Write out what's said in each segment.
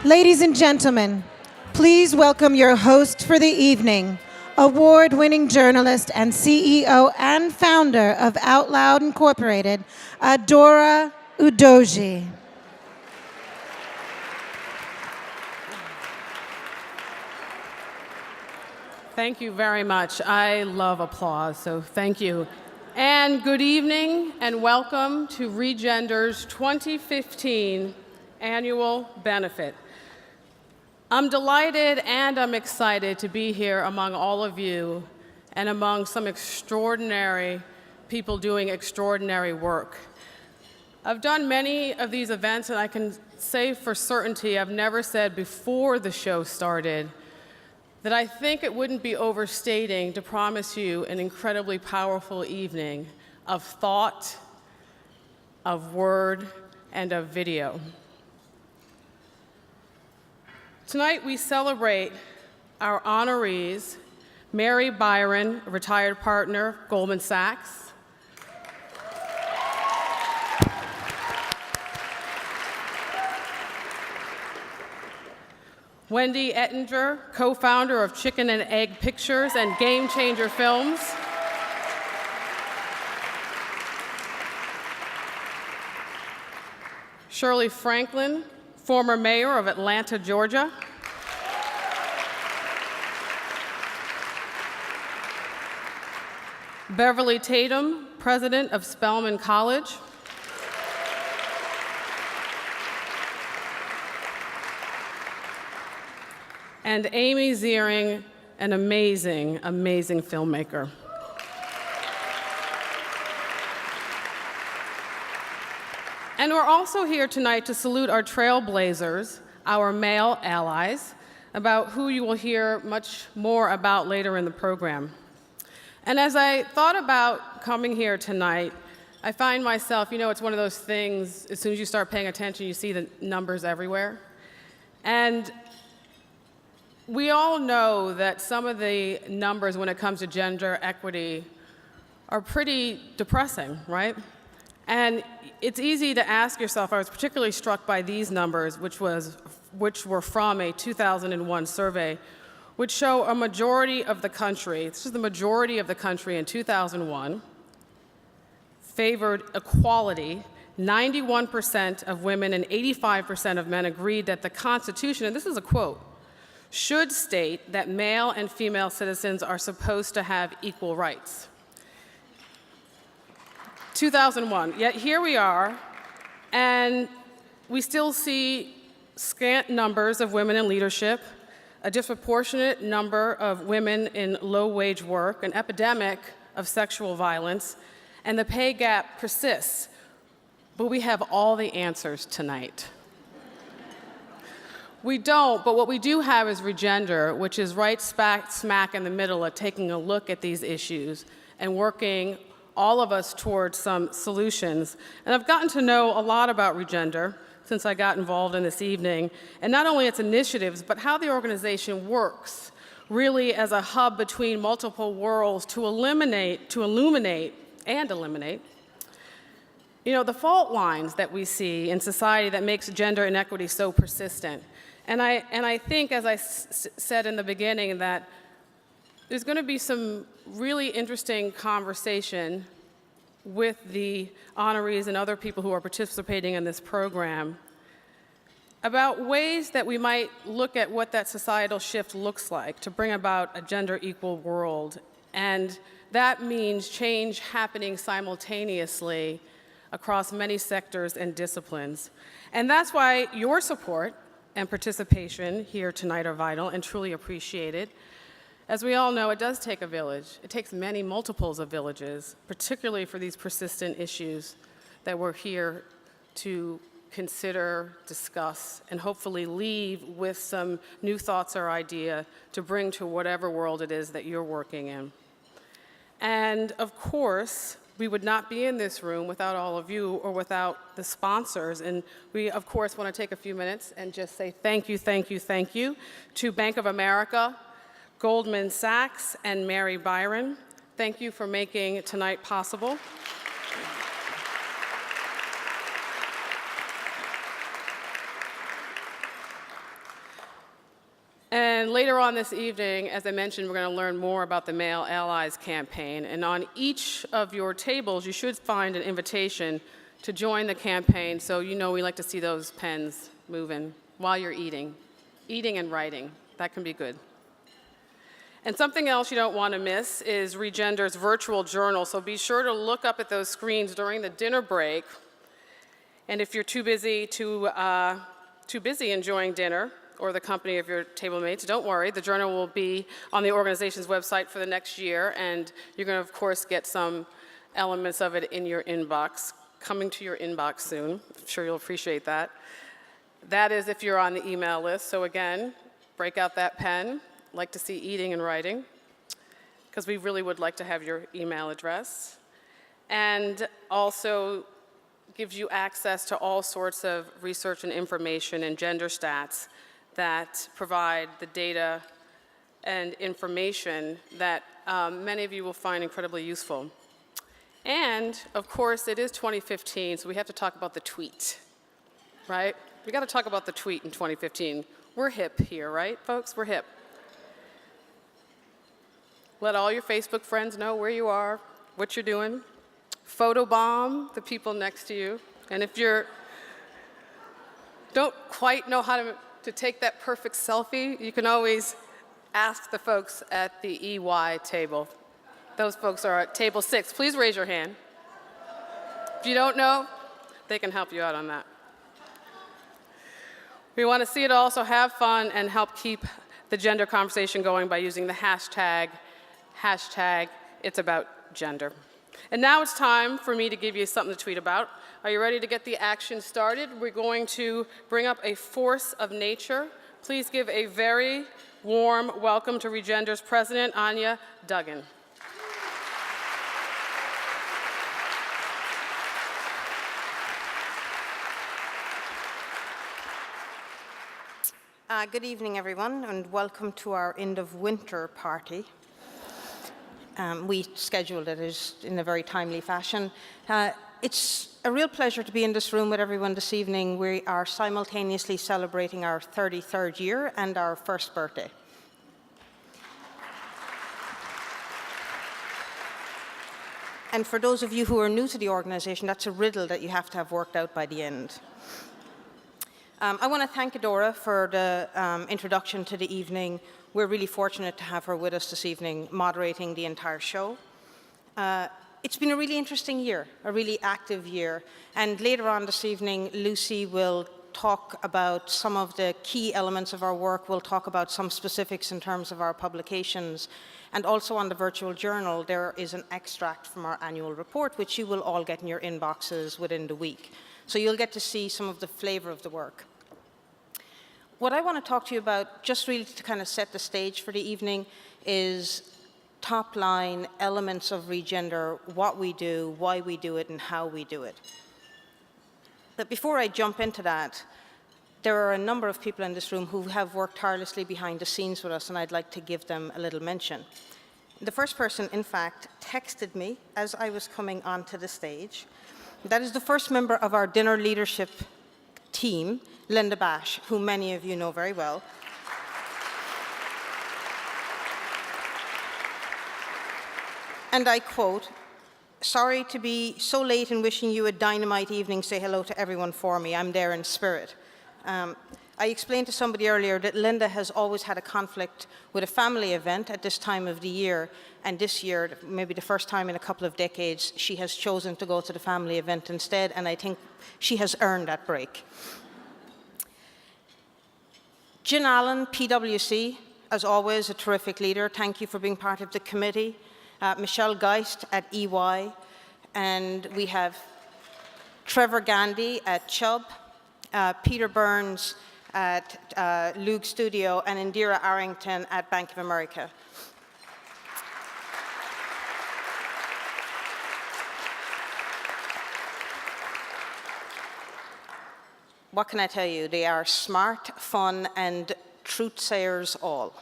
Ladies and gentlemen, please welcome your host for the evening, award-winning journalist and CEO and founder of Out Loud Incorporated, Adora Udoji. Thank you very much. I love applause, so thank you. And good evening and welcome to Regender's 2015 annual benefit. I'm delighted and I'm excited to be here among all of you and among some extraordinary people doing extraordinary work. I've done many of these events and I can say for certainty I've never said before the show started that I think it wouldn't be overstating to promise you an incredibly powerful evening of thought, of word, and of video. Tonight we celebrate our honorees, Mary Byron, a retired partner, Goldman Sachs, Wendy Ettinger, co-founder of Chicken and Egg Pictures and Game Changer Films. Shirley Franklin, former mayor of Atlanta, Georgia. Beverly Tatum, president of Spelman College. And Amy Ziering, an amazing, amazing filmmaker. And we're also here tonight to salute our trailblazers, our male allies, about who you will hear much more about later in the program. And as I thought about coming here tonight, I find myself, it's one of those things, as soon as you start paying attention, you see the numbers everywhere. And we all know that some of the numbers when it comes to gender equity are pretty depressing, right? And it's easy to ask yourself, I was particularly struck by these numbers, which were from a 2001 survey, which show a majority of the country, this is the majority of the country in 2001, favored equality. 91% of women and 85% of men agreed that the Constitution, and this is a quote, should state that male and female citizens are supposed to have equal rights. 2001, yet here we are, and we still see scant numbers of women in leadership, a disproportionate number of women in low-wage work, an epidemic of sexual violence, and the pay gap persists. But we have all the answers tonight. We don't, but what we do have is Regender, which is right smack in the middle of taking a look at these issues and working all of us towards some solutions. And I've gotten to know a lot about Regender since I got involved in this evening, and not only its initiatives, but how the organization works, really as a hub between multiple worlds to illuminate, the fault lines that we see in society that makes gender inequity so persistent. And I think, as I said in the beginning, that there's going to be some really interesting conversation with the honorees and other people who are participating in this program about ways that we might look at what that societal shift looks like to bring about a gender-equal world. And that means change happening simultaneously across many sectors and disciplines. And that's why your support and participation here tonight are vital and truly appreciated. As we all know, it does take a village. It takes many multiples of villages, particularly for these persistent issues that we're here to consider, discuss, and hopefully leave with some new thoughts or idea to bring to whatever world it is that you're working in. And of course, we would not be in this room without all of you or without the sponsors. And we, of course, want to take a few minutes and just say thank you, thank you, thank you to Bank of America, Goldman Sachs, and Mary Byron. Thank you for making tonight possible. And later on this evening, as I mentioned, we're going to learn more about the Male Allies campaign. And on each of your tables, you should find an invitation to join the campaign. So you know we like to see those pens moving while you're eating and writing. That can be good. And something else you don't want to miss is Regender's virtual journal. So be sure to look up at those screens during the dinner break. And if you're too busy enjoying dinner or the company of your table mates, don't worry. The journal will be on the organization's website for the next year, and you're going to, of course, get some elements of it in your inbox, coming to your inbox soon. I'm sure you'll appreciate that. That is if you're on the email list. So again, break out that pen. Like to see eating and writing, because we really would like to have your email address. And also gives you access to all sorts of research and information and gender stats that provide the data and information that many of you will find incredibly useful. And of course, it is 2015, so we have to talk about the tweet, right? We got to talk about the tweet in 2015. We're hip here, right, folks? We're hip. Let all your Facebook friends know where you are, what you're doing. Photobomb the people next to you. And if you don't quite know how to take that perfect selfie, you can always ask the folks at the EY table. Those folks are at table 6. Please raise your hand. If you don't know, they can help you out on that. We want to see it all, so have fun and help keep the gender conversation going by using the hashtag It's About Gender. And now it's time for me to give you something to tweet about. Are you ready to get the action started? We're going to bring up a force of nature. Please give a very warm welcome to Regender's president, Anya Duggan. Good evening, everyone, and welcome to our end of winter party. We scheduled it in a very timely fashion. It's a real pleasure to be in this room with everyone this evening. We are simultaneously celebrating our 33rd year and our first birthday. And for those of you who are new to the organization, that's a riddle that you have to have worked out by the end. I want to thank Adora for the introduction to the evening. We're really fortunate to have her with us this evening, moderating the entire show. It's been a really interesting year, a really active year. And later on this evening, Lucy will talk about some of the key elements of our work. We'll talk about some specifics in terms of our publications. And also on the virtual journal, there is an extract from our annual report, which you will all get in your inboxes within the week. So you'll get to see some of the flavor of the work. What I want to talk to you about, just really to kind of set the stage for the evening, is top-line elements of Regender, what we do, why we do it, and how we do it. But before I jump into that, there are a number of people in this room who have worked tirelessly behind the scenes with us, and I'd like to give them a little mention. The first person, in fact, texted me as I was coming onto the stage. That is the first member of our dinner leadership team, Linda Bash, who many of you know very well. And I quote, "Sorry to be so late in wishing you a dynamite evening. Say hello to everyone for me. I'm there in spirit." I explained to somebody earlier that Linda has always had a conflict with a family event at this time of the year, and this year, maybe the first time in a couple of decades, she has chosen to go to the family event instead, and I think she has earned that break. Jen Allen, PwC, as always, a terrific leader. Thank you for being part of the committee. Michelle Geist at EY, and we have Trevor Gandhi at Chubb, Peter Burns at Loog Studio, and Indira Arrington at Bank of America. What can I tell you? They are smart, fun, and truth-sayers all.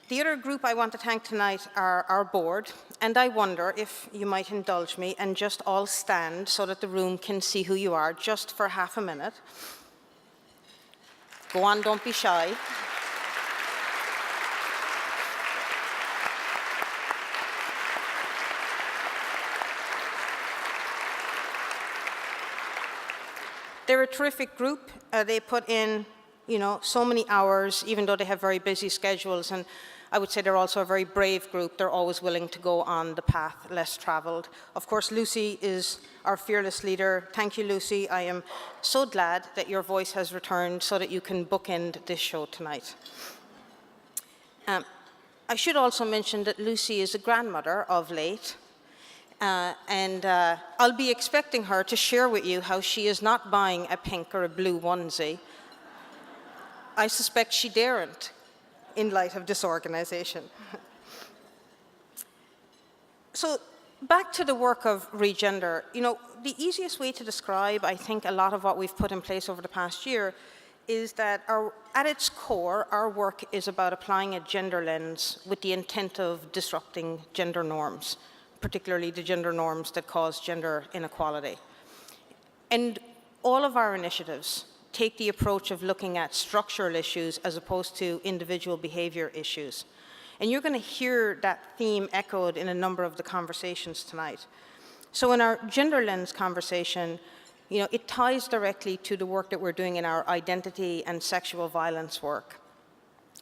The other group I want to thank tonight are our board, and I wonder if you might indulge me and just all stand so that the room can see who you are, just for half a minute. Go on, don't be shy. They're a terrific group. They put in, so many hours, even though they have very busy schedules. And I would say they're also a very brave group. They're always willing to go on the path less traveled. Of course, Lucy is our fearless leader. Thank you, Lucy. I am so glad that your voice has returned so that you can bookend this show tonight. I should also mention that Lucy is a grandmother of late. And I'll be expecting her to share with you how she is not buying a pink or a blue onesie. I suspect she daren't in light of disorganization. So back to the work of Regender. The easiest way to describe, I think, a lot of what we've put in place over the past year is that at its core, our work is about applying a gender lens with the intent of disrupting gender norms, particularly the gender norms that cause gender inequality. And all of our initiatives take the approach of looking at structural issues as opposed to individual behavior issues. And you're going to hear that theme echoed in a number of the conversations tonight. So in our gender lens conversation, it ties directly to the work that we're doing in our identity and sexual violence work.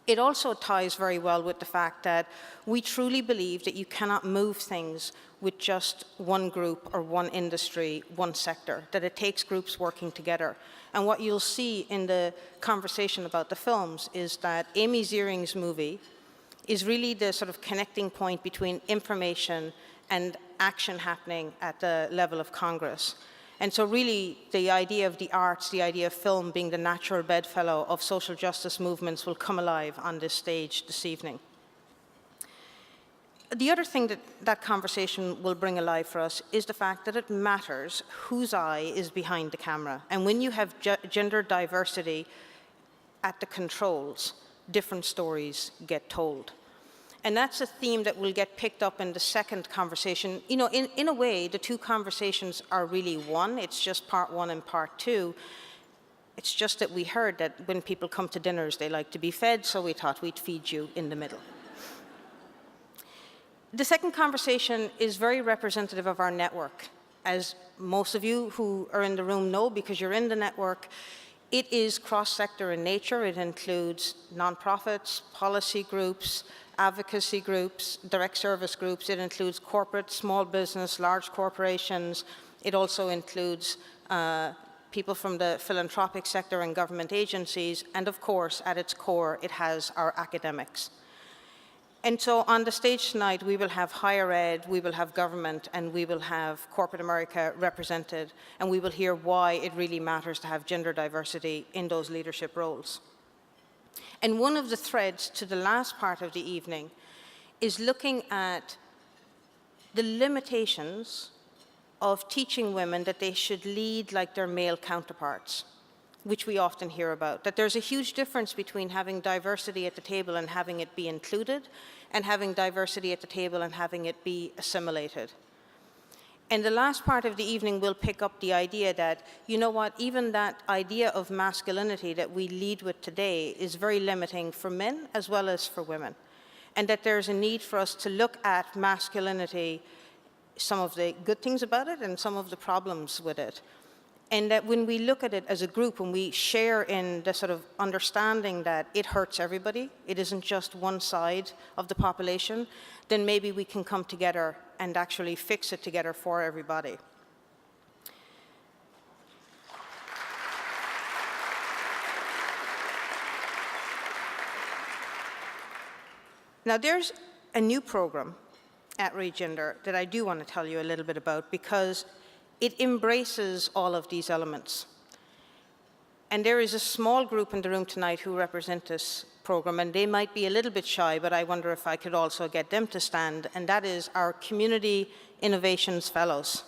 It also ties very well with the fact that we truly believe that you cannot move things with just one group or one industry, one sector, that it takes groups working together. And what you'll see in the conversation about the films is that Amy Ziering's movie is really the sort of connecting point between information and action happening at the level of Congress. And so really, the idea of the arts, the idea of film being the natural bedfellow of social justice movements will come alive on this stage this evening. The other thing that conversation will bring alive for us is the fact that it matters whose eye is behind the camera. And when you have gender diversity at the controls, different stories get told. And that's a theme that will get picked up in the second conversation. In a way, the two conversations are really one. It's just part one and part two. It's just that we heard that when people come to dinners, they like to be fed, so we thought we'd feed you in the middle. The second conversation is very representative of our network. As most of you who are in the room know, because you're in the network, it is cross-sector in nature. It includes nonprofits, policy groups, advocacy groups, direct service groups. It includes corporate, small business, large corporations. It also includes people from the philanthropic sector and government agencies. And of course, at its core, it has our academics. And so on the stage tonight, we will have higher ed, we will have government, and we will have corporate America represented, and we will hear why it really matters to have gender diversity in those leadership roles. And one of the threads to the last part of the evening is looking at the limitations of teaching women that they should lead like their male counterparts, which we often hear about, that there's a huge difference between having diversity at the table and having it be included, and having diversity at the table and having it be assimilated. And the last part of the evening will pick up the idea that, even that idea of masculinity that we lead with today is very limiting for men as well as for women. And that there's a need for us to look at masculinity, some of the good things about it and some of the problems with it. And that when we look at it as a group, when we share in the sort of understanding that it hurts everybody, it isn't just one side of the population, then maybe we can come together and actually fix it together for everybody. Now there's a new program at Regender that I do want to tell you a little bit about, because it embraces all of these elements. And there is a small group in the room tonight who represent this program, and they might be a little bit shy, but I wonder if I could also get them to stand, and that is our Community Innovations Fellows.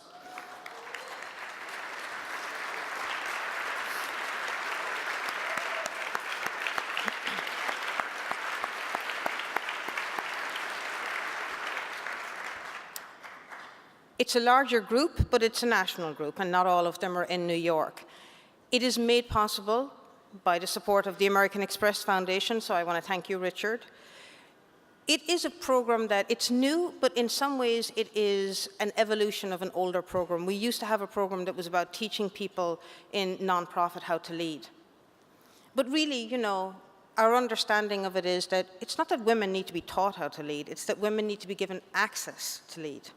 It's a larger group, but it's a national group, and not all of them are in New York. It is made possible by the support of the American Express Foundation, so I want to thank you, Richard. It is a program that it's new, but in some ways it is an evolution of an older program. We used to have a program that was about teaching people in nonprofit how to lead. But really, you know, our understanding of it is that it's not that women need to be taught how to lead, it's that women need to be given access to lead.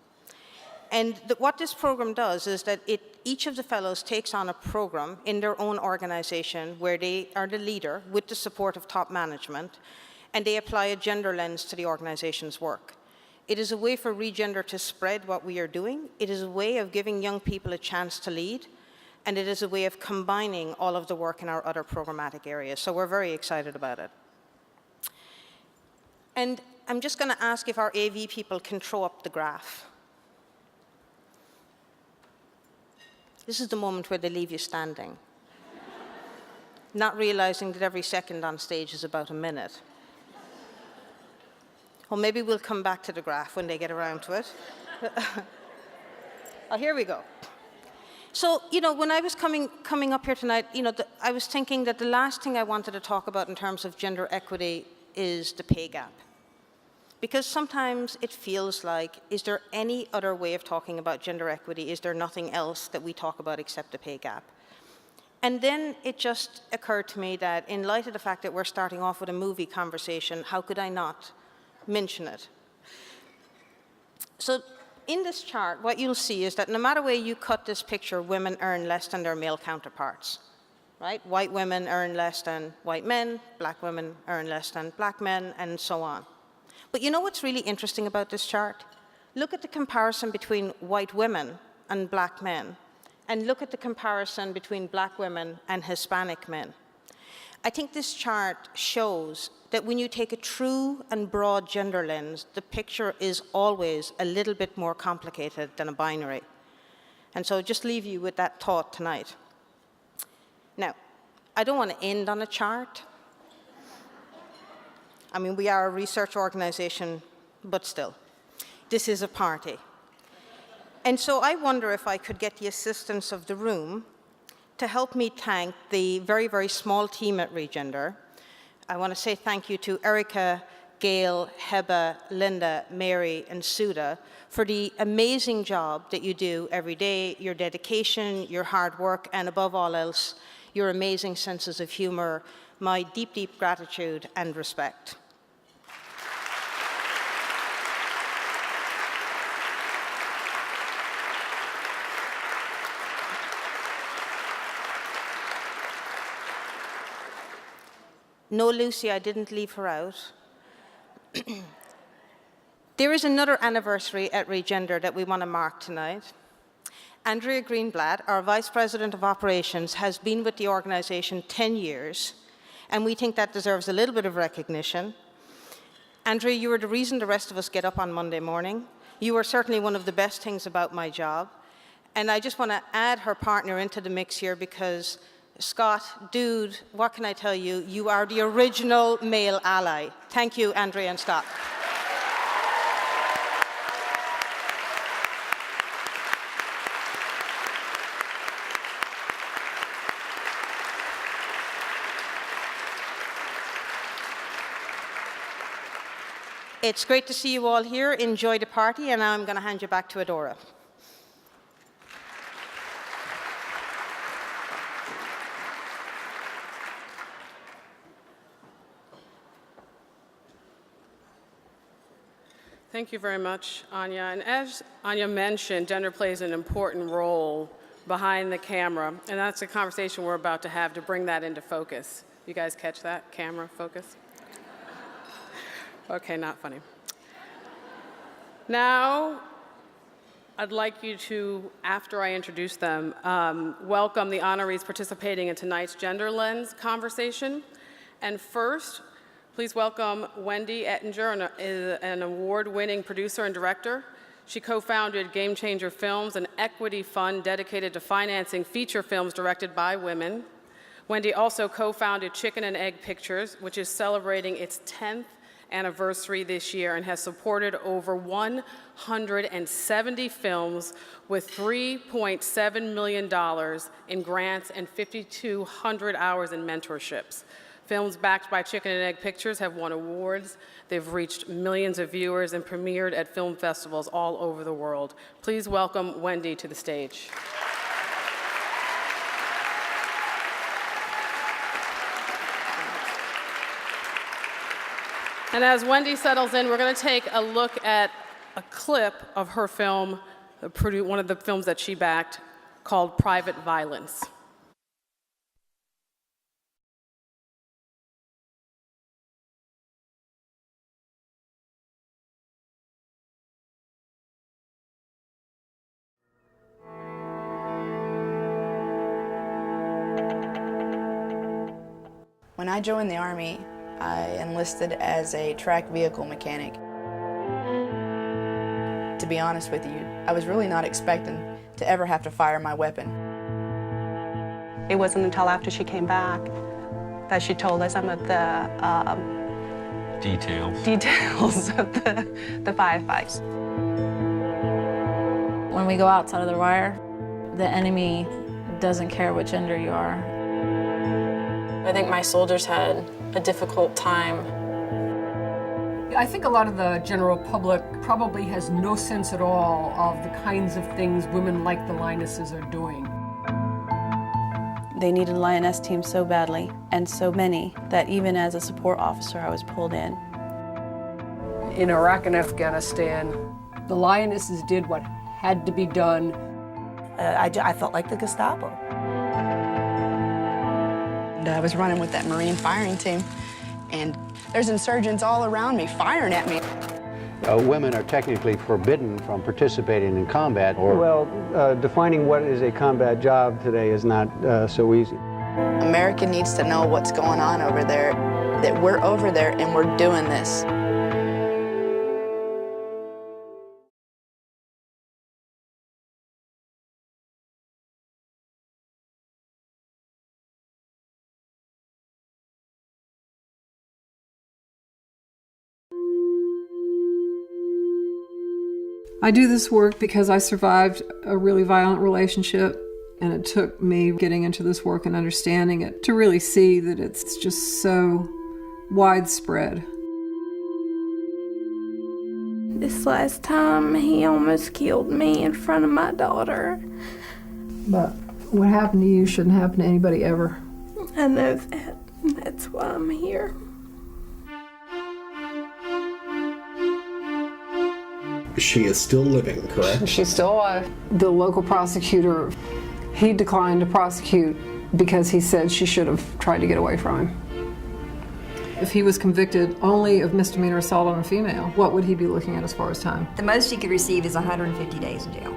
And what this program does is that each of the fellows takes on a program in their own organization where they are the leader with the support of top management, and they apply a gender lens to the organization's work. It is a way for Regender to spread what we are doing. It is a way of giving young people a chance to lead, and it is a way of combining all of the work in our other programmatic areas. So we're very excited about it. And I'm just going to ask if our AV people can throw up the graph. This is the moment where they leave you standing, not realizing that every second on stage is about a minute. Well, maybe we'll come back to the graph when they get around to it. Oh, here we go. So, you know, when I was coming up here tonight, you know, I was thinking that the last thing I wanted to talk about in terms of gender equity is the pay gap. Because sometimes it feels like, is there any other way of talking about gender equity? Is there nothing else that we talk about except the pay gap? And then it just occurred to me that in light of the fact that we're starting off with a movie conversation, how could I not mention it? So in this chart, what you'll see is that no matter where you cut this picture, women earn less than their male counterparts, right? White women earn less than white men, black women earn less than black men, and so on. But you know what's really interesting about this chart? Look at the comparison between white women and black men, and look at the comparison between black women and Hispanic men. I think this chart shows that when you take a true and broad gender lens, the picture is always a little bit more complicated than a binary. And so just leave you with that thought tonight. Now, I don't want to end on a chart. I mean, we are a research organization, but still, this is a party. And so I wonder if I could get the assistance of the room to help me thank the very, very small team at Regender. I want to say thank you to Erica, Gail, Heba, Linda, Mary, and Suda for the amazing job that you do every day, your dedication, your hard work, and above all else, your amazing senses of humor. My deep, deep gratitude and respect. No, Lucy, I didn't leave her out. There is another anniversary at Regender that we want to mark tonight. Andrea Greenblatt, our Vice President of Operations, has been with the organization 10 years, and we think that deserves a little bit of recognition. Andrea, you are the reason the rest of us get up on Monday morning. You are certainly one of the best things about my job. And I just want to add her partner into the mix here because Scott, dude, what can I tell you? You are the original male ally. Thank you, Andrea and Scott. It's great to see you all here. Enjoy the party, and now I'm going to hand you back to Adora. Thank you very much, Anya. And as Anya mentioned, gender plays an important role behind the camera, and that's a conversation we're about to have to bring that into focus. You guys catch that? Camera focus? Okay, not funny. Now, I'd like you to, after I introduce them, welcome the honorees participating in tonight's Gender Lens conversation. And first, please welcome Wendy Ettinger, an award-winning producer and director. She co-founded Game Changer Films, an equity fund dedicated to financing feature films directed by women. Wendy also co-founded Chicken and Egg Pictures, which is celebrating its 10th anniversary this year and has supported over 170 films with $3.7 million in grants and 5,200 hours in mentorships. Films backed by Chicken and Egg Pictures have won awards. They've reached millions of viewers and premiered at film festivals all over the world. Please welcome Wendy to the stage. And as Wendy settles in, we're going to take a look at a clip of her film, one of the films that she backed, called Private Violence. When I joined the Army, I enlisted as a track vehicle mechanic. To be honest with you, I was really not expecting to ever have to fire my weapon. It wasn't until after she came back that she told us some of the details of the firefights. When we go outside of the wire, the enemy doesn't care what gender you are. I think my soldiers had a difficult time. I think a lot of the general public probably has no sense at all of the kinds of things women like the Lionesses are doing. They needed Lioness team so badly, and so many, that even as a support officer, I was pulled in. In Iraq and Afghanistan, the Lionesses did what had to be done. I felt like the Gestapo. And I was running with that Marine firing team, and there's insurgents all around me firing at me. Women are technically forbidden from participating in combat. Well, defining what is a combat job today is not so easy. America needs to know what's going on over there, that we're over there and we're doing this. I do this work because I survived a really violent relationship, and it took me getting into this work and understanding it to really see that it's just so widespread. This last time, he almost killed me in front of my daughter. But what happened to you shouldn't happen to anybody ever. I know that. That's why I'm here. She is still living, correct? She's still alive. The local prosecutor, he declined to prosecute because he said she should have tried to get away from him. If he was convicted only of misdemeanor assault on a female, what would he be looking at as far as time? The most he could receive is 150 days in jail.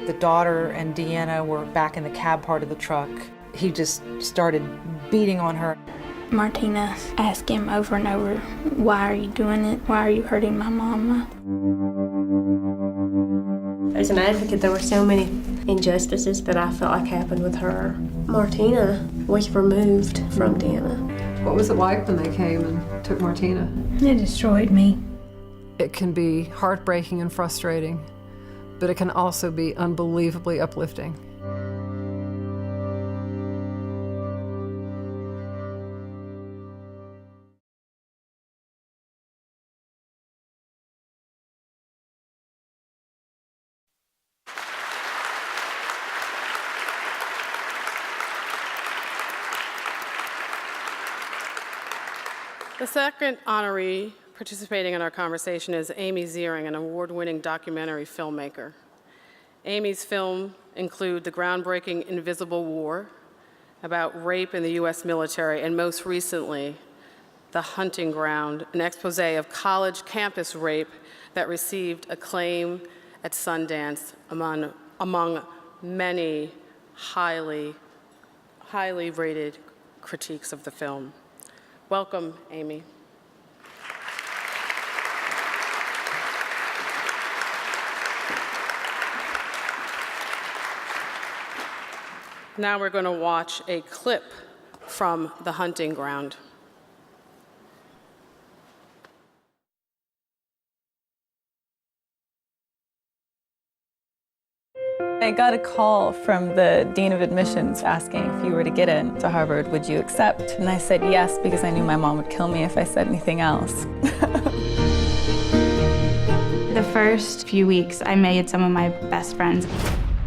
The daughter and Deanna were back in the cab part of the truck. He just started beating on her. Martina asked him over and over, why are you doing it? Why are you hurting my mama? As an advocate, there were so many injustices that I felt like happened with her. Martina was removed from Deanna. What was it like when they came and took Martina? It destroyed me. It can be heartbreaking and frustrating, but it can also be unbelievably uplifting. The second honoree participating in our conversation is Amy Ziering, an award-winning documentary filmmaker. Amy's films include the groundbreaking Invisible War, about rape in the U.S. military, and most recently, The Hunting Ground, an expose of college campus rape that received acclaim at Sundance among many highly rated critiques of the film. Welcome, Amy. Now we're going to watch a clip from The Hunting Ground. I got a call from the Dean of Admissions asking if you were to get into Harvard, would you accept? And I said yes, because I knew my mom would kill me if I said anything else. The first few weeks, I made some of my best friends,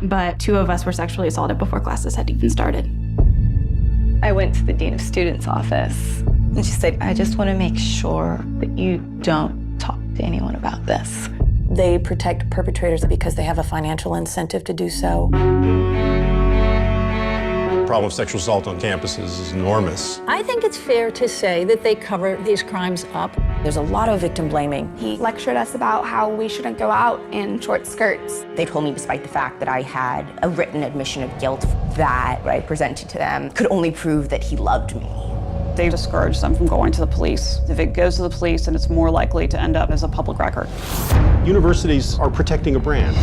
but 2 of us were sexually assaulted before classes had even started. I went to the Dean of Students' office, and she said, I just want to make sure that you don't talk to anyone about this. They protect perpetrators because they have a financial incentive to do so. The problem of sexual assault on campuses is enormous. I think it's fair to say that they cover these crimes up. There's a lot of victim blaming. He lectured us about how we shouldn't go out in short skirts. They told me, despite the fact that I had a written admission of guilt, that what I presented to them could only prove that he loved me. They discourage them from going to the police. If it goes to the police, then it's more likely to end up as a public record. Universities are protecting a brand.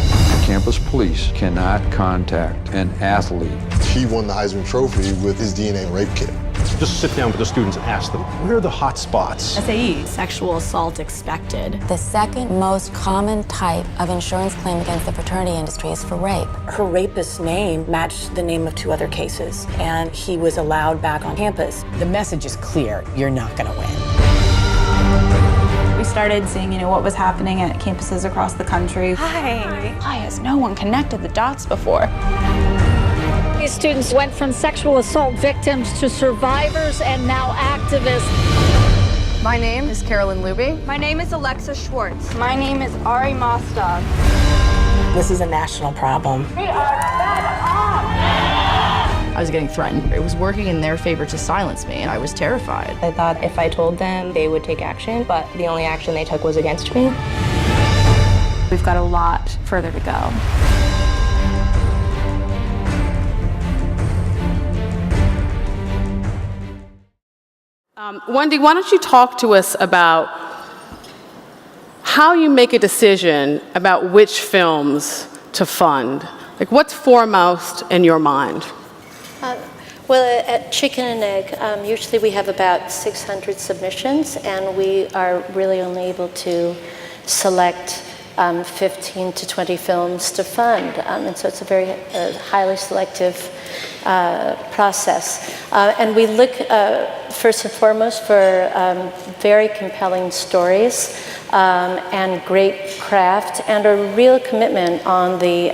Campus police cannot contact an athlete. He won the Heisman Trophy with his DNA rape kit. Just sit down with the students and ask them, where are the hot spots? SAE, sexual assault expected. The second most common type of insurance claim against the fraternity industry is for rape. Her rapist's name matched the name of 2 other cases, and he was allowed back on campus. The message is clear, you're not gonna win. We started seeing, what was happening at campuses across the country. Why has no one connected the dots before? These students went from sexual assault victims to survivors and now activists. My name is Carolyn Luby. My name is Alexa Schwartz. My name is Ari Mostov. This is a national problem. We are fed up! I was getting threatened. It was working in their favor to silence me, and I was terrified. I thought if I told them, they would take action, but the only action they took was against me. We've got a lot further to go. Wendy, why don't you talk to us about how you make a decision about which films to fund? Like, what's foremost in your mind? Well, at Chicken and Egg, usually we have about 600 submissions, and we are really only able to select 15 to 20 films to fund. And so it's a very highly selective process. And we look first and foremost for very compelling stories and great craft and a real commitment on the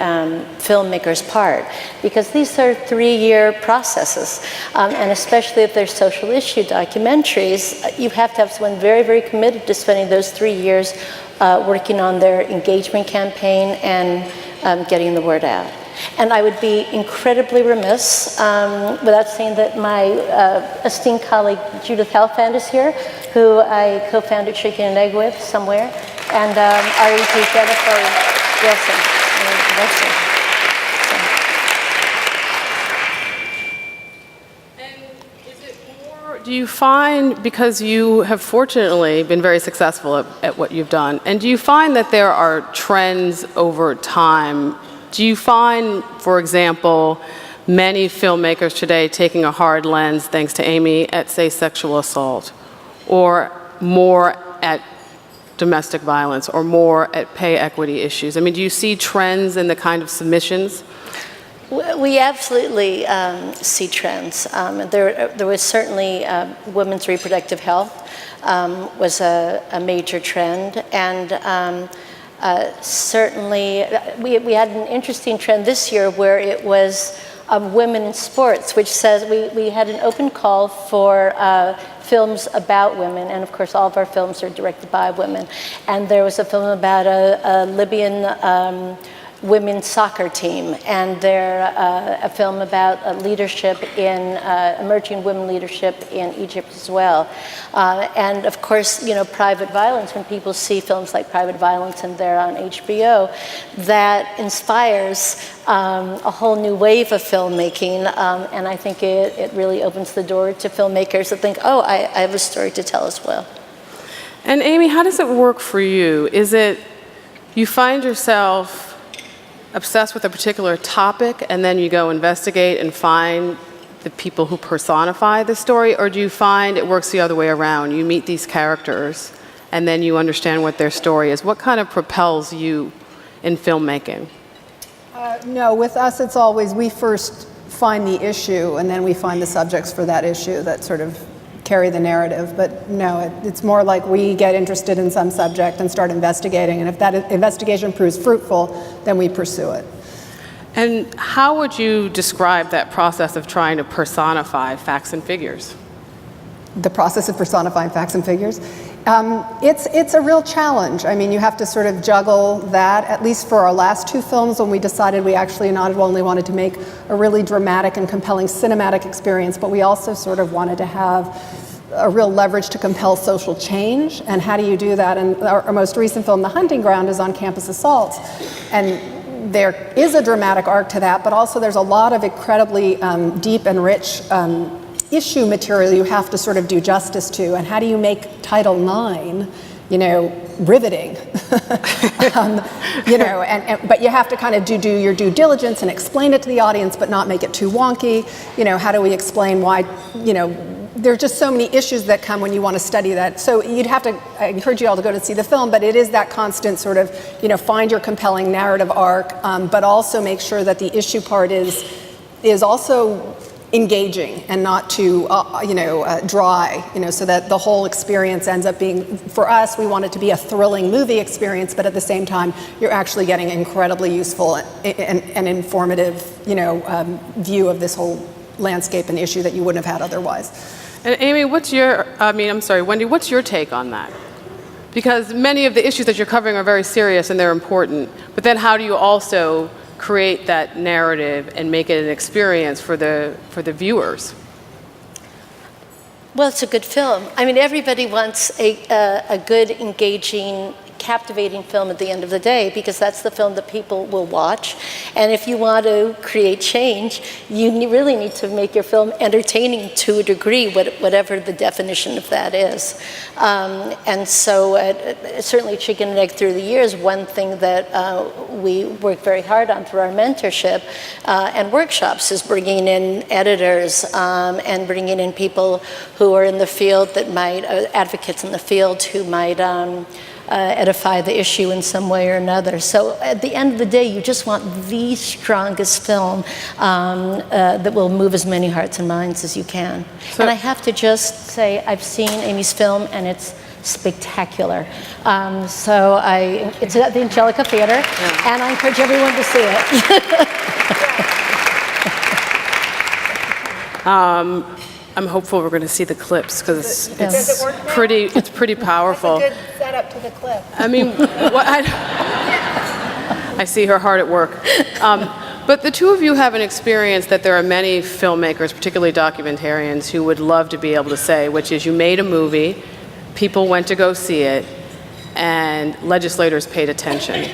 filmmaker's part, because these are 3-year processes, and especially if they're social issue documentaries, you have to have someone very, very committed to spending those 3 years working on their engagement campaign and getting the word out. And I would be incredibly remiss, without saying that my esteemed colleague Judith Halfand is here, who I co-founded Chicken and Egg with somewhere, and our EP Jennifer Wilson. Do you find, because you have fortunately been very successful at what you've done, and do you find that there are trends over time? Do you find, for example, many filmmakers today taking a hard lens, thanks to Amy, at, say, sexual assault, or more at domestic violence, or more at pay equity issues? I mean, do you see trends in the kind of submissions? We absolutely see trends. There was certainly women's reproductive health was a major trend, and certainly we had an interesting trend this year where it was women in sports, which says we had an open call for films about women, and of course all of our films are directed by women. And there was a film about a Libyan women's soccer team, and a film about leadership in emerging women leadership in Egypt as well. And of course, private violence, when people see films like Private Violence and they're on HBO, that inspires a whole new wave of filmmaking, and I think it really opens the door to filmmakers that think, oh, I have a story to tell as well. And Amy, how does it work for you? Is it you find yourself obsessed with a particular topic and then you go investigate and find the people who personify the story, or do you find it works the other way around? You meet these characters and then you understand what their story is. What kind of propels you in filmmaking? No, with us it's always, we first find the issue and then we find the subjects for that issue that sort of carry the narrative. But no, it's more like we get interested in some subject and start investigating, and if that investigation proves fruitful, then we pursue it. And how would you describe that process of trying to personify facts and figures? The process of personifying facts and figures? It's a real challenge. I mean, you have to sort of juggle that, at least for our last two films, when we decided we actually not only wanted to make a really dramatic and compelling cinematic experience, but we also sort of wanted to have a real leverage to compel social change. And how do you do that? And our most recent film, The Hunting Ground, is on campus assaults. And there is a dramatic arc to that, but also there's a lot of incredibly deep and rich issue material you have to sort of do justice to. And how do you make Title IX, riveting? But you have to kind of do your due diligence and explain it to the audience, but not make it too wonky. How do we explain why, there are just so many issues that come when you want to study that. So you'd have to, I encourage you all to go to see the film, but it is that constant sort of, find your compelling narrative arc, but also make sure that the issue part is also engaging and not too, dry, so that the whole experience ends up being, for us, we want it to be a thrilling movie experience, but at the same time, you're actually getting an incredibly useful and informative, view of this whole landscape and issue that you wouldn't have had otherwise. And Amy, Wendy, what's your take on that? Because many of the issues that you're covering are very serious and they're important, but then how do you also create that narrative and make it an experience for the viewers? Well, it's a good film. I mean, everybody wants a good, engaging, captivating film at the end of the day, because that's the film that people will watch. And if you want to create change, you really need to make your film entertaining to a degree, whatever the definition of that is. And so certainly Chicken and Egg through the years, one thing that we work very hard on through our mentorship and workshops is bringing in editors and bringing in people who are in the field that might, advocates in the field who might edify the issue in some way or another. So at the end of the day, you just want the strongest film that will move as many hearts and minds as you can. And I have to just say, I've seen Amy's film and it's spectacular. It's at the Angelica Theater, and I encourage everyone to see it. I'm hopeful we're going to see the clips because it's pretty powerful. That's a good setup to the clip. I mean, I see her hard at work. But the two of you have an experience that there are many filmmakers, particularly documentarians, who would love to be able to say, which is you made a movie, people went to go see it, and legislators paid attention.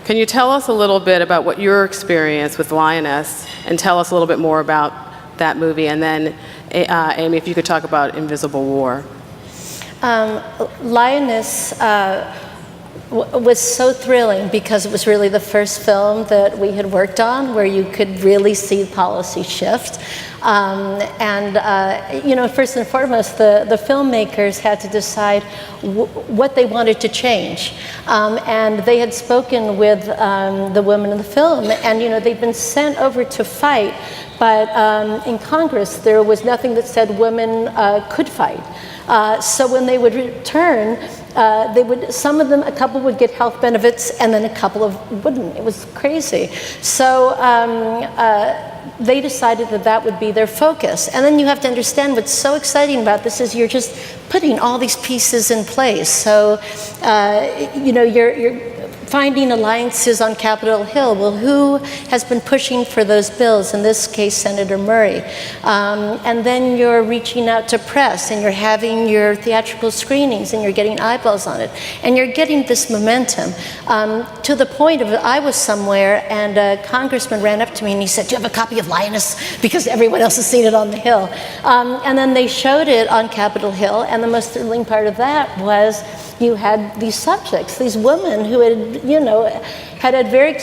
Can you tell us a little bit about what your experience with Lioness, and tell us a little bit more about that movie, and then Amy, if you could talk about Invisible War. Lioness was so thrilling because it was really the first film that we had worked on where you could really see policy shift. First and foremost, the filmmakers had to decide what they wanted to change. And they had spoken with the women in the film, and they'd been sent over to fight, but in Congress there was nothing that said women could fight. So when they would return, some of them, a couple would get health benefits, and then a couple wouldn't. It was crazy. So they decided that would be their focus. And then you have to understand what's so exciting about this is you're just putting all these pieces in place. So, you're finding alliances on Capitol Hill. Well, who has been pushing for those bills? In this case, Senator Murray. And then you're reaching out to press, and you're having your theatrical screenings, and you're getting eyeballs on it. And you're getting this momentum to the point of I was somewhere, and a congressman ran up to me, and he said, "Do you have a copy of Lioness? Because everyone else has seen it on the Hill." And then they showed it on Capitol Hill, and the most thrilling part of that was you had these subjects, these women who had had very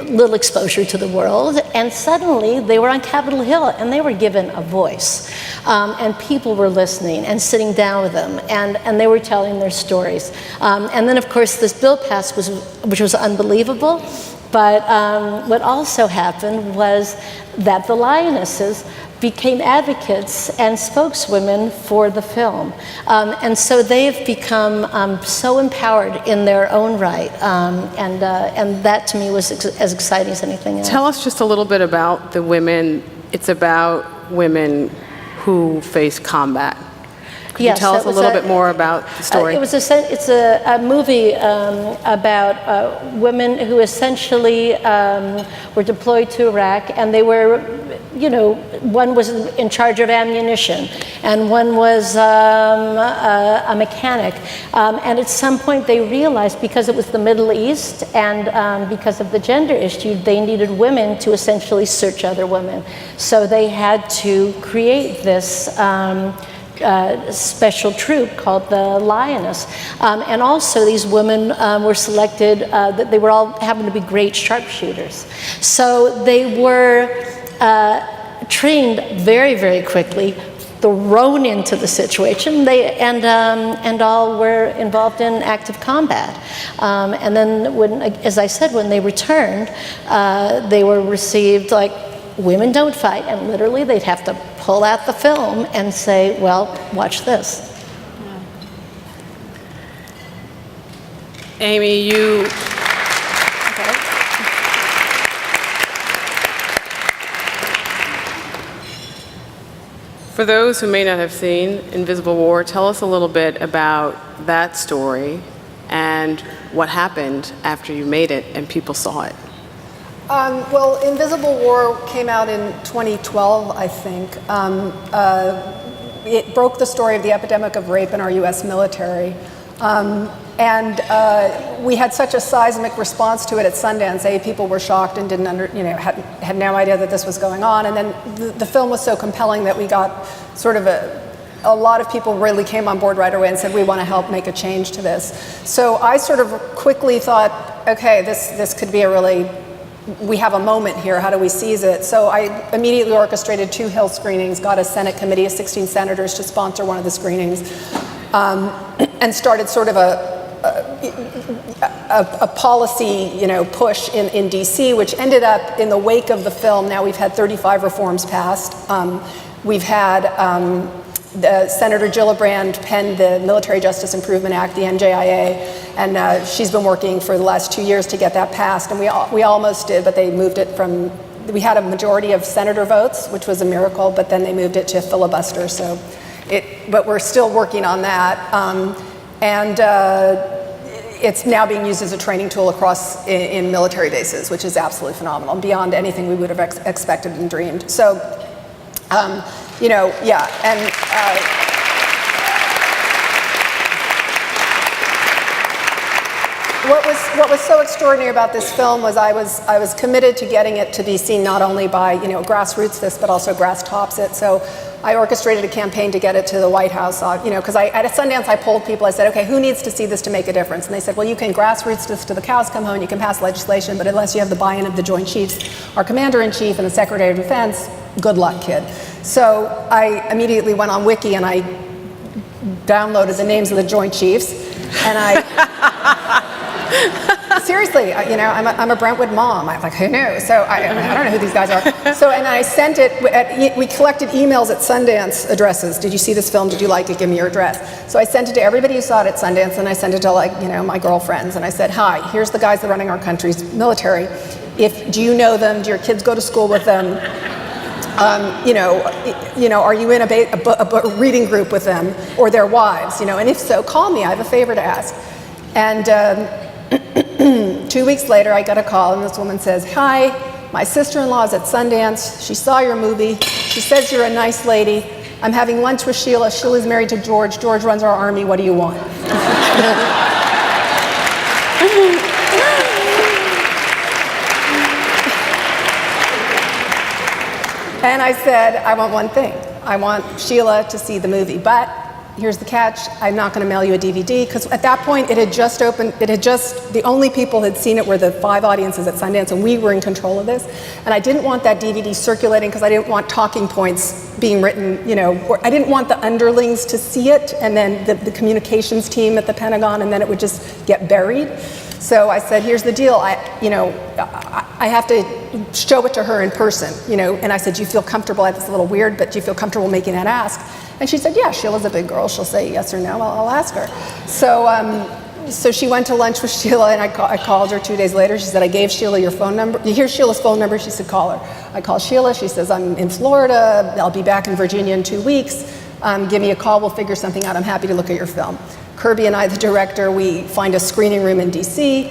little exposure to the world, and suddenly they were on Capitol Hill and they were given a voice. And people were listening and sitting down with them, and they were telling their stories. And then, of course, this bill passed, which was unbelievable. But what also happened was that the Lionesses became advocates and spokeswomen for the film. And so they've become so empowered in their own right. And that to me was as exciting as anything else. Tell us just a little bit about the women. It's about women who face combat. Could you tell us a little bit more about the story? It's a movie about women who essentially were deployed to Iraq, and they were, one was in charge of ammunition, and one was a mechanic. And at some point they realized, because it was the Middle East and because of the gender issue, they needed women to essentially search other women. So they had to create this special troop called the Lioness. And also these women were selected, that they were all happened to be great sharpshooters. So they were trained very, very quickly, thrown into the situation, and all were involved in active combat. And then, as I said, when they returned, they were received like, women don't fight, and literally they'd have to pull out the film and say, well, watch this. Amy, you... For those who may not have seen Invisible War, tell us a little bit about that story and what happened after you made it and people saw it. Well, Invisible War came out in 2012, I think. It broke the story of the epidemic of rape in our U.S. military. And we had such a seismic response to it at Sundance. People were shocked and didn't had no idea that this was going on. And then the film was so compelling that we got sort of a lot of people really came on board right away and said, we want to help make a change to this. So I sort of quickly thought, okay, this could be we have a moment here, how do we seize it? So I immediately orchestrated 2 Hill screenings, got a Senate committee of 16 senators to sponsor one of the screenings, and started sort of a policy, push in DC, which ended up in the wake of the film. Now we've had 35 reforms passed. We've had Senator Gillibrand penned the Military Justice Improvement Act, the MJIA, and she's been working for the last 2 years to get that passed. And we almost did, but they moved it from. We had a majority of senator votes, which was a miracle, but then they moved it to filibuster. So, but we're still working on that. It's now being used as a training tool across in military bases, which is absolutely phenomenal, beyond anything we would have expected and dreamed. So, yeah, and what was so extraordinary about this film was I was committed to getting it to be seen not only by grassroots this, but also grass tops it. So I orchestrated a campaign to get it to the White House. Because at Sundance I polled people. I said, okay, who needs to see this to make a difference? And they said, well, you can grassroots this to the cows come home. You can pass legislation, but unless you have the buy-in of the Joint Chiefs, our Commander-in-Chief and the Secretary of Defense, good luck, kid. So I immediately went on Wiki and I downloaded the names of the Joint Chiefs, and I. Seriously, I'm a Brentwood mom. I'm like, who knew? So I don't know who these guys are. So, and I sent it, we collected emails at Sundance addresses. Did you see this film? Did you like it? Give me your address. So I sent it to everybody who saw it at Sundance, and I sent it to my girlfriends. And I said, hi, here's the guys that are running our country's military. Do you know them? Do your kids go to school with them? Are you in a reading group with them or their wives? And if so, call me. I have a favor to ask. And 2 weeks later, I got a call, and this woman says, hi, my sister-in-law is at Sundance. She saw your movie. She says you're a nice lady. I'm having lunch with Sheila. Sheila's married to George. George runs our army. What do you want? And I said, I want one thing. I want Sheila to see the movie. But here's the catch, I'm not going to mail you a DVD, because at that point it had just opened, the only people who had seen it were the 5 audiences at Sundance, and we were in control of this. And I didn't want that DVD circulating because I didn't want talking points being written, I didn't want the underlings to see it, and then the communications team at the Pentagon, and then it would just get buried. So I said, here's the deal, I have to show it to her in person, and I said, do you feel comfortable, it's a little weird, but do you feel comfortable making that ask? And she said, yeah, Sheila's a big girl, she'll say yes or no, I'll ask her. So she went to lunch with Sheila, and I called her 2 days later. She said, I gave Sheila your phone number. Here's Sheila's phone number. She said, call her. I called Sheila. She says, I'm in Florida. I'll be back in Virginia in 2 weeks. Give me a call. We'll figure something out. I'm happy to look at your film. Kirby and I, the director, we find a screening room in DC.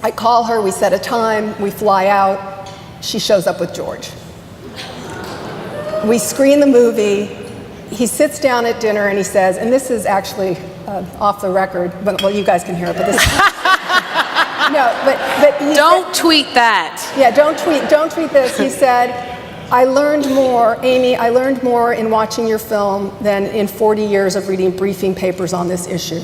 I call her. We set a time. We fly out. She shows up with George. We screen the movie. He sits down at dinner and he says, and this is actually off the record, but, well, you guys can hear it, but this no, but he don't tweet that. Yeah, don't tweet this. He said, I learned more, Amy, I learned more in watching your film than in 40 years of reading briefing papers on this issue.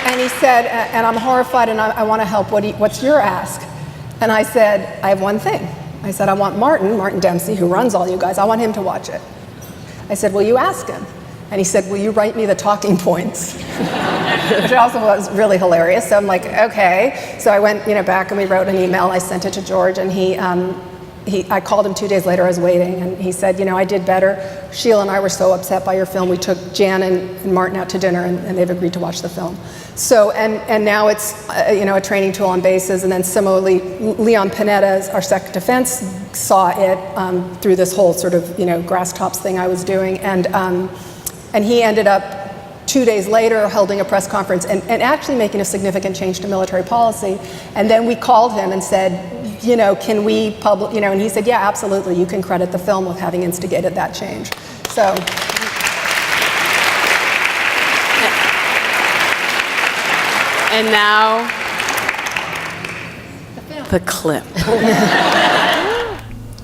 And he said, and I'm horrified and I want to help, what's your ask? And I said, I have one thing. I said, I want Martin Dempsey, who runs all you guys, I want him to watch it. I said, will you ask him? And he said, will you write me the talking points? Which also was really hilarious. So I'm like, okay. So I went back and we wrote an email. I sent it to George, and I called him 2 days later. I was waiting, and he said, I did better. Sheila and I were so upset by your film. We took Jan and Martin out to dinner, and they've agreed to watch the film. So, and now it's, a training tool on bases. And then similarly, Leon Panetta, our Secretary of Defense, saw it through this whole sort of, grass tops thing I was doing. And he ended up 2 days later holding a press conference and actually making a significant change to military policy. And then we called him and said, can we publish, and he said, yeah, absolutely, you can credit the film with having instigated that change. So. And now, the clip.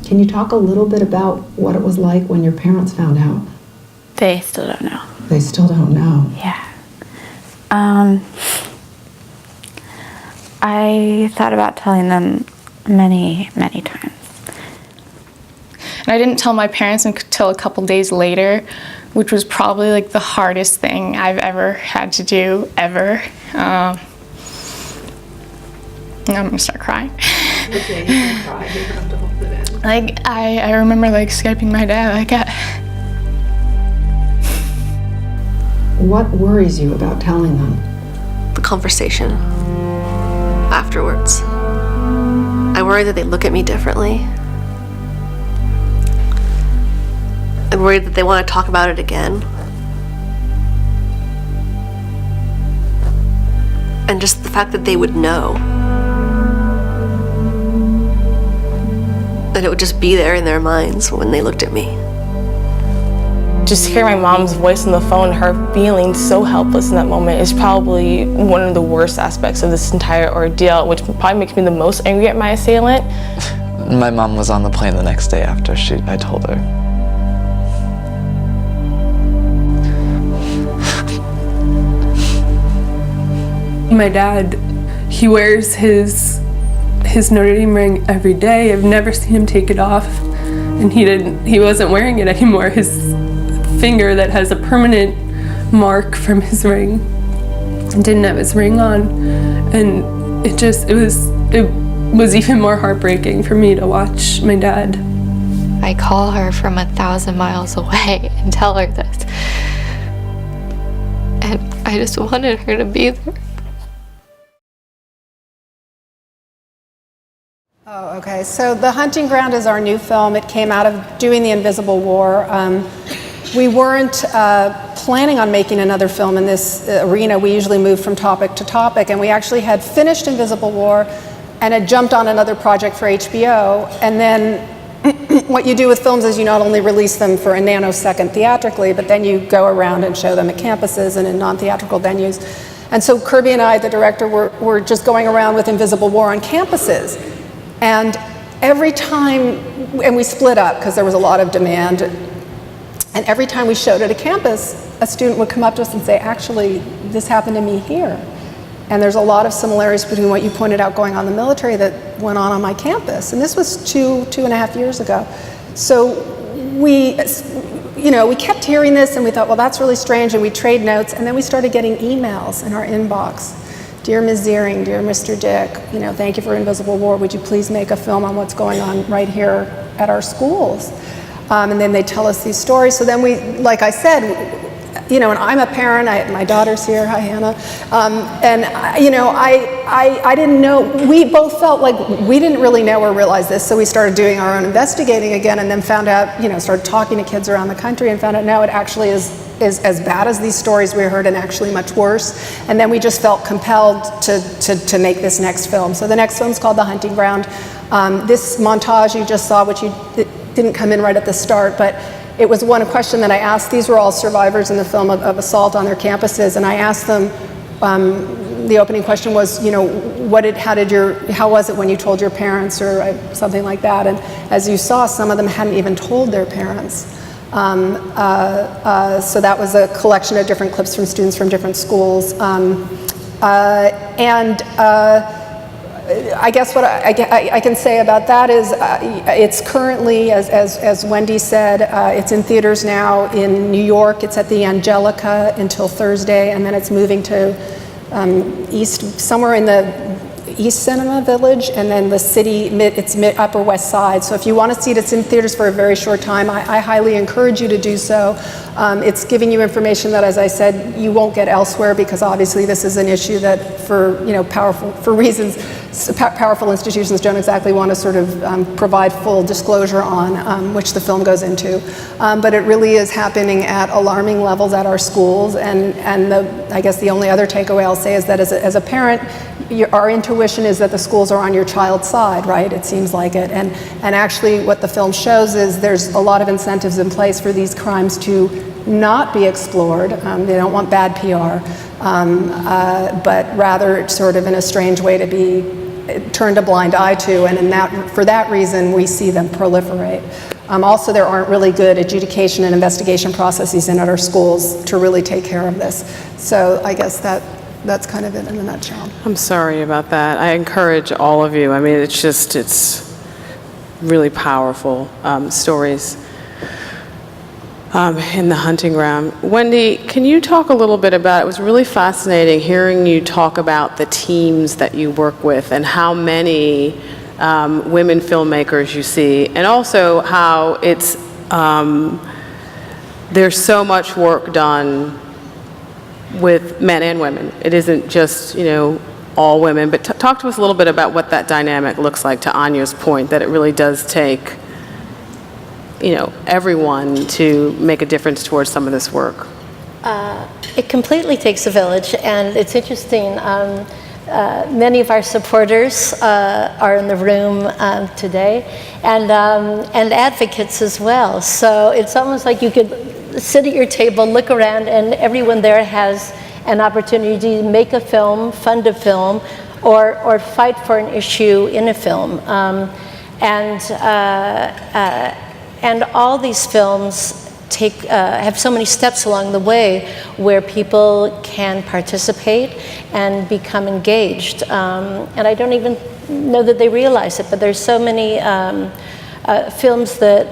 Can you talk a little bit about what it was like when your parents found out? They still don't know. They still don't know. Yeah. I thought about telling them many, many times. And I didn't tell my parents until a couple days later, which was probably like the hardest thing I've ever had to do, ever. I'm gonna start crying. Okay, you can cry. You're comfortable with it. Like, I remember like Skyping my dad, What worries you about telling them? The conversation afterwards. I worry that they look at me differently. I'm worried that they want to talk about it again. And just the fact that they would know. And it would just be there in their minds when they looked at me. Just hearing my mom's voice on the phone, her feeling so helpless in that moment is probably one of the worst aspects of this entire ordeal, which probably makes me the most angry at my assailant. My mom was on the plane the next day after I told her. My dad, he wears his Notre Dame ring every day. I've never seen him take it off, and he wasn't wearing it anymore. His finger that has a permanent mark from his ring didn't have his ring on, and it was even more heartbreaking for me to watch my dad. I call her from 1,000 miles away and tell her this, and I just wanted her to be there. Oh, okay. So The Hunting Ground is our new film. It came out of doing The Invisible War. We weren't planning on making another film in this arena. We usually move from topic to topic, and we actually had finished Invisible War and had jumped on another project for HBO. And then what you do with films is you not only release them for a nanosecond theatrically, but then you go around and show them at campuses and in non-theatrical venues. And so Kirby and I, the director, were just going around with Invisible War on campuses. And every time, and we split up because there was a lot of demand, and every time we showed at a campus, a student would come up to us and say, actually, this happened to me here. And there's a lot of similarities between what you pointed out going on in the military that went on my campus. And this was two and a half years ago. So we kept hearing this and we thought, well, that's really strange, and we trade notes, and then we started getting emails in our inbox. Dear Ms. Ziering, dear Mr. Dick, thank you for Invisible War. Would you please make a film on what's going on right here at our schools? And then they tell us these stories. So then we, like I said, and I'm a parent. My daughter's here. Hi, Hannah. I didn't know. We both felt like we didn't really know or realize this. So we started doing our own investigating again, and then found out. Started talking to kids around the country, and found out no, it actually is as bad as these stories we heard, and actually much worse. And then we just felt compelled to make this next film. So the next film's called The Hunting Ground. This montage you just saw, which it didn't come in right at the start, but it was one question that I asked. These were all survivors in the film of assault on their campuses, and I asked them. The opening question was, how was it when you told your parents, or something like that? And as you saw, some of them hadn't even told their parents. So that was a collection of different clips from students from different schools, I guess what I can say about that is it's currently, as Wendy said, it's in theaters now in New York. It's at the Angelica until Thursday, and then it's moving to somewhere in the East Cinema Village, and then the city, it's Upper West Side. So if you want to see it, it's in theaters for a very short time. I highly encourage you to do so. It's giving you information that, as I said, you won't get elsewhere, because obviously this is an issue that for reasons, powerful institutions don't exactly want to sort of provide full disclosure on, which the film goes into. But it really is happening at alarming levels at our schools, and I guess the only other takeaway I'll say is that as a parent, our intuition is that the schools are on your child's side, right? It seems like it. And actually what the film shows is there's a lot of incentives in place for these crimes to not be explored. They don't want bad PR, but rather sort of in a strange way to be turned a blind eye to. And for that reason, we see them proliferate. Also, there aren't really good adjudication and investigation processes in our schools to really take care of this. So I guess that's kind of it in a nutshell. I'm sorry about that. I encourage all of you. I mean, it's really powerful stories in The Hunting Ground. Wendy, can you talk a little bit about, it was really fascinating hearing you talk about the teams that you work with and how many women filmmakers you see, and also how it's, there's so much work done with men and women. It isn't just, all women, but talk to us a little bit about what that dynamic looks like, to Anya's point, that it really does take, everyone to make a difference towards some of this work. It completely takes a village, and it's interesting. Many of our supporters are in the room today, and advocates as well. So it's almost like you could sit at your table, look around, and everyone there has an opportunity to make a film, fund a film, or fight for an issue in a film. And all these films have so many steps along the way where people can participate and become engaged. And I don't even know that they realize it, but there's so many films that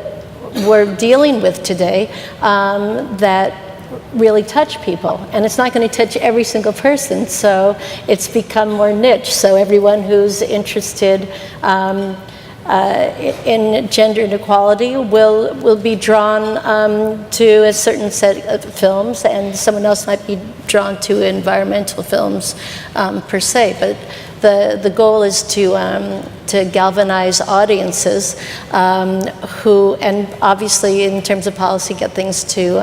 we're dealing with today that really touch people. And it's not going to touch every single person, so it's become more niche. So everyone who's interested in gender inequality will be drawn to a certain set of films, and someone else might be drawn to environmental films per se. But the goal is to galvanize audiences who, and obviously in terms of policy, get things to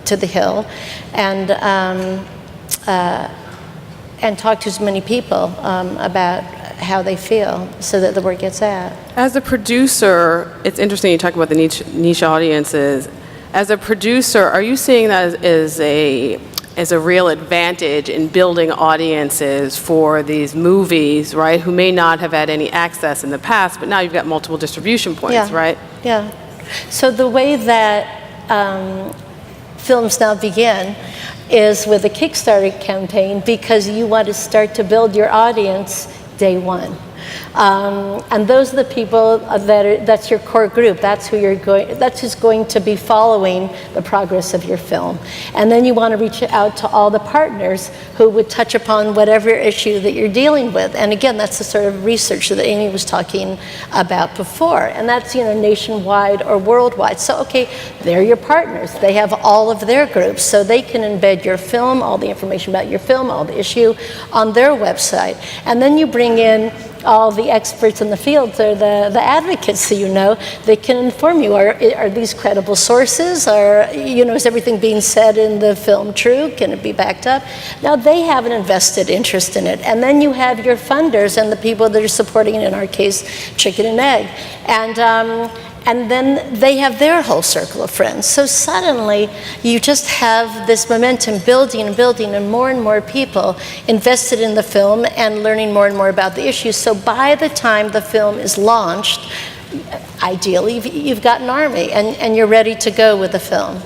the Hill, and talk to as many people about how they feel, so that the word gets out. As a producer, it's interesting you talk about the niche audiences. As a producer, are you seeing that as is a real advantage in building audiences for these movies, right, who may not have had any access in the past, but now you've got multiple distribution points, right? Yeah. So the way that films now begin is with a Kickstarter campaign, because you want to start to build your audience day one. And those are the people that's your core group. That's who's going to be following the progress of your film. And then you want to reach out to all the partners who would touch upon whatever issue that you're dealing with. And again, that's the sort of research that Amy was talking about before. And that's, nationwide or worldwide. So, okay, they're your partners. They have all of their groups, so they can embed your film, all the information about your film, all the issue on their website. And then you bring in all the experts in the field, or the advocates, so they can inform you. Are these credible sources? Is everything being said in the film true? Can it be backed up? Now, they have an invested interest in it. And then you have your funders and the people that are supporting it, in our case, Chicken and Egg. And then they have their whole circle of friends. So suddenly, you just have this momentum building and building, and more people invested in the film and learning more and more about the issues. So by the time the film is launched, ideally, you've got an army, and you're ready to go with the film.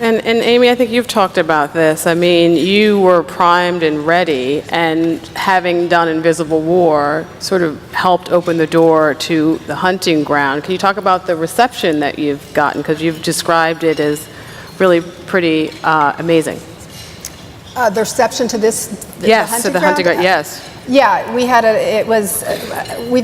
And Amy, I think you've talked about this. I mean, you were primed and ready, and having done Invisible War sort of helped open the door to The Hunting Ground. Can you talk about the reception that you've gotten? Because you've described it as really pretty amazing. The reception to this? Yes, to The Hunting Ground, yes. Yeah, we've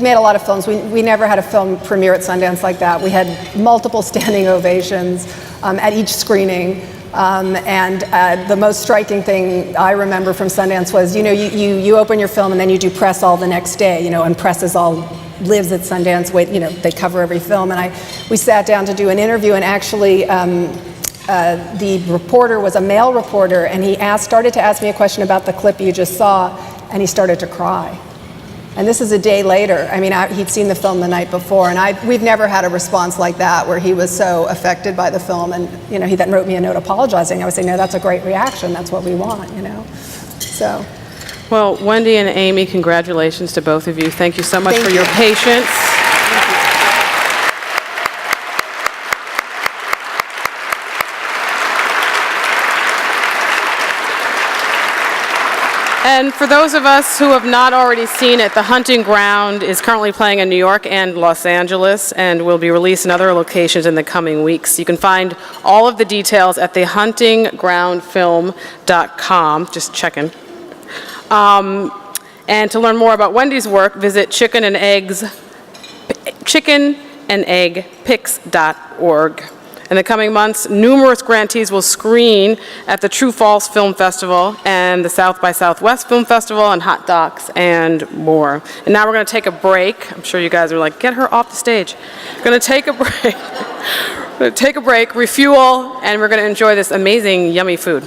made a lot of films. We never had a film premiere at Sundance like that. We had multiple standing ovations at each screening. And the most striking thing I remember from Sundance was, you open your film and then you do press all the next day, and press is all lives at Sundance. They cover every film. And we sat down to do an interview, and actually the reporter was a male reporter, and he started to ask me a question about the clip you just saw, and he started to cry. And this is a day later. I mean, he'd seen the film the night before, and we've never had a response like that where he was so affected by the film. And he then wrote me a note apologizing. I would say, no, that's a great reaction. That's what we want. So. Well, Wendy and Amy, congratulations to both of you. Thank you so much for your patience. And for those of us who have not already seen it, The Hunting Ground is currently playing in New York and Los Angeles, and will be released in other locations in the coming weeks. You can find all of the details at thehuntinggroundfilm.com. Just checking. And to learn more about Wendy's work, visit chickenandEggPics.org. In the coming months, numerous grantees will screen at the True False Film Festival and the South by Southwest Film Festival and Hot Docs and more. And now we're going to take a break. I'm sure you guys are like, get her off the stage. We're going to take a break. We're going to take a break, refuel, and we're going to enjoy this amazing, yummy food.